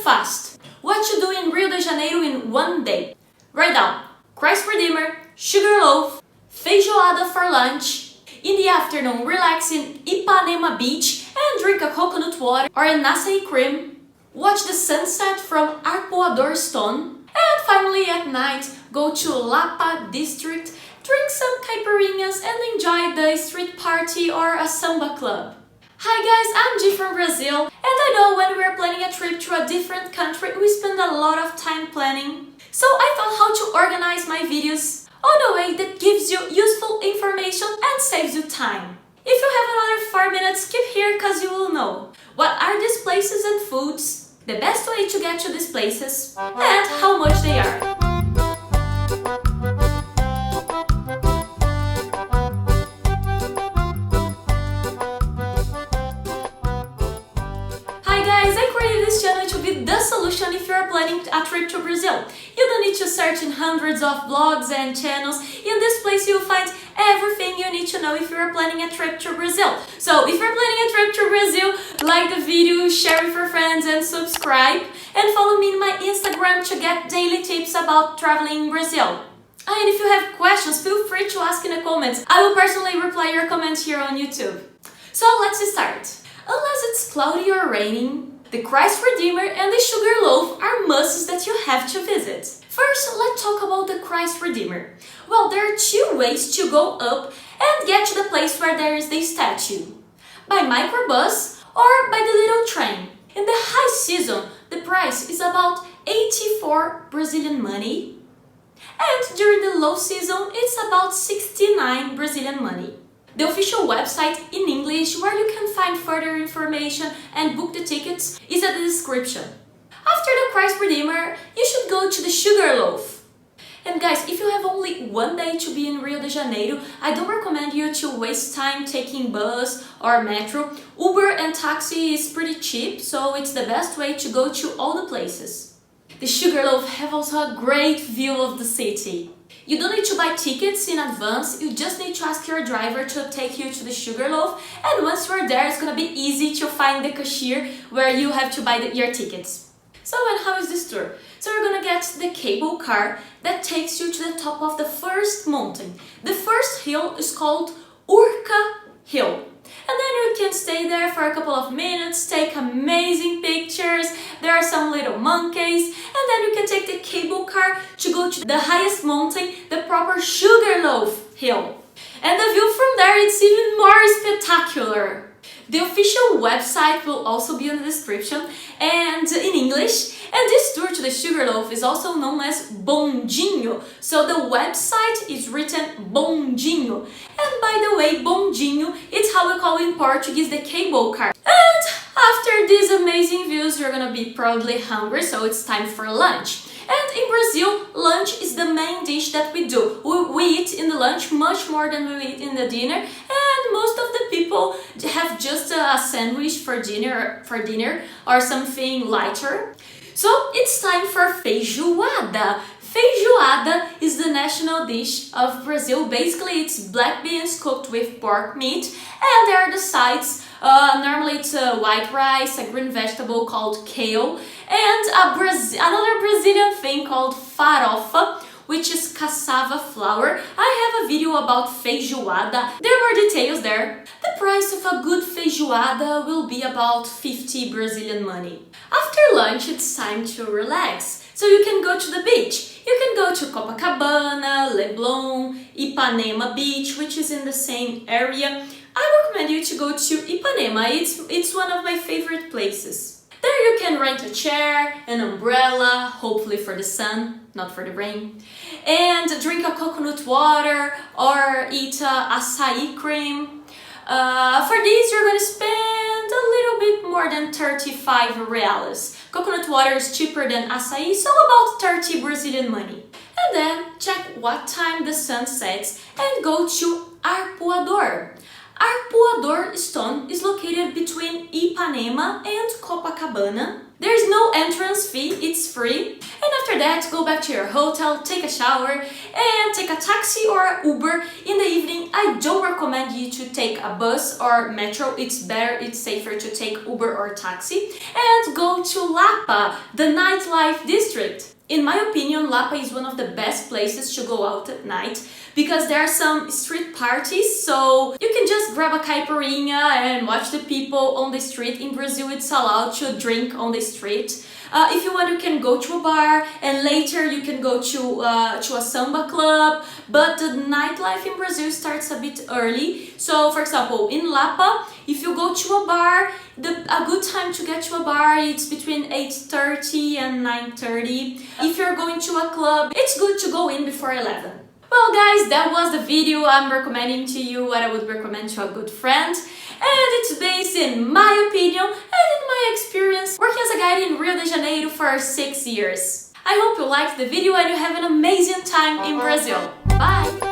fast. What you do in Rio de Janeiro in one day. Write down Christ Redeemer, Sugarloaf, feijoada for lunch. In the afternoon, relax in Ipanema beach and drink a coconut water or an acai cream. Watch the sunset from Arpoador stone. And finally at night, go to Lapa district, drink some caipirinhas and enjoy the street party or a samba club. Hi guys, I'm G from Brazil, and I know when we're planning a trip to a different country, we spend a lot of time planning. So I thought how to organize my videos on a way that gives you useful information and saves you time. If you have another 4 minutes, keep here cause you will know what are these places and foods, the best way to get to these places, and how much they are. The solution if you are planning a trip to Brazil. You don't need to search in hundreds of blogs and channels. In this place you'll find everything you need to know if you are planning a trip to Brazil. So if you're planning a trip to Brazil, like the video, share with your friends and subscribe. And follow me on my Instagram to get daily tips about traveling in Brazil. And if you have questions, feel free to ask in the comments. I will personally reply your comments here on YouTube. So let's start. Unless it's cloudy or raining, the Christ Redeemer and the Sugarloaf are musts that you have to visit. First, let's talk about the Christ Redeemer. Well, there are two ways to go up and get to the place where there is the statue. By microbus or by the little train. In the high season, the price is about 84 Brazilian money. And during the low season, it's about 69 Brazilian money. The official website in English, where you can find further information and book the tickets, is in the description. After the Christ Redeemer, you should go to the Sugarloaf. And guys, if you have only one day to be in Rio de Janeiro, I don't recommend you to waste time taking bus or metro. Uber and taxi is pretty cheap, so it's the best way to go to all the places. The Sugarloaf have also a great view of the city. You don't need to buy tickets in advance, you just need to ask your driver to take you to the Sugarloaf, and once you're there it's gonna be easy to find the cashier where you have to buy your tickets. So and how is this tour? So you're gonna get the cable car that takes you to the top of the first mountain. The first hill is called Urca Hill. And then you can stay there for a couple of minutes, take amazing pictures, there are some little monkeys, and then you can take the cable car to go to the highest mountain, the proper Sugarloaf Hill. And the view from there is even more spectacular. The official website will also be in the description and in English. And this tour to the Sugarloaf is also known as bondinho. So the website is written bondinho. And by the way, bondinho, it's how we call in Portuguese the cable car. And after these amazing views, you're gonna be probably hungry, so it's time for lunch. And in Brazil, lunch is the main dish that we do. We eat in the lunch much more than we eat in the dinner, and most of the people have just a sandwich for dinner or something lighter. So it's time for feijoada. Feijoada is the national dish of Brazil. Basically, it's black beans cooked with pork meat, and there are the sides. Normally it's a white rice, a green vegetable called kale, and another Brazilian thing called farofa, which is cassava flour. I have a video about feijoada. There are more details there. The price of a good feijoada will be about 50 Brazilian money. After lunch, it's time to relax. So you can go to the beach. You can go to Copacabana, Leblon, Ipanema beach, which is in the same area. I recommend you to go to Ipanema. It's one of my favorite places. There you can rent a chair, an umbrella, hopefully for the sun, not for the rain, and drink a coconut water or eat a acai cream. For these you're going to spend a little bit more than 35 reais. Coconut water is cheaper than acai, so about 30 Brazilian money. And then check what time the sun sets and go to Arpoador. Arpoador stone is located between Ipanema and Copacabana. There is no entrance fee, it's free. And after that, go back to your hotel, take a shower, and take a taxi or Uber. In the evening, I don't recommend you to take a bus or metro. It's better, it's safer to take Uber or taxi. And go to Lapa, the nightlife district. In my opinion, Lapa is one of the best places to go out at night because there are some street parties, so you can just grab a caipirinha and watch the people on the street. In Brazil, it's allowed to drink on the street. If you want, you can go to a bar, and later you can go to a samba club, but the nightlife in Brazil starts a bit early. So, for example, in Lapa, if you go to a bar, a good time to get to a bar it's between 8:30 and 9:30. If you're going to a club, it's good to go in before 11. Well guys, that was the video. I'm recommending to you what I would recommend to a good friend, and it's based in my opinion and in my experience working as a guide in Rio de Janeiro for 6 years. I hope you liked the video and you have an amazing time in Brazil. Bye!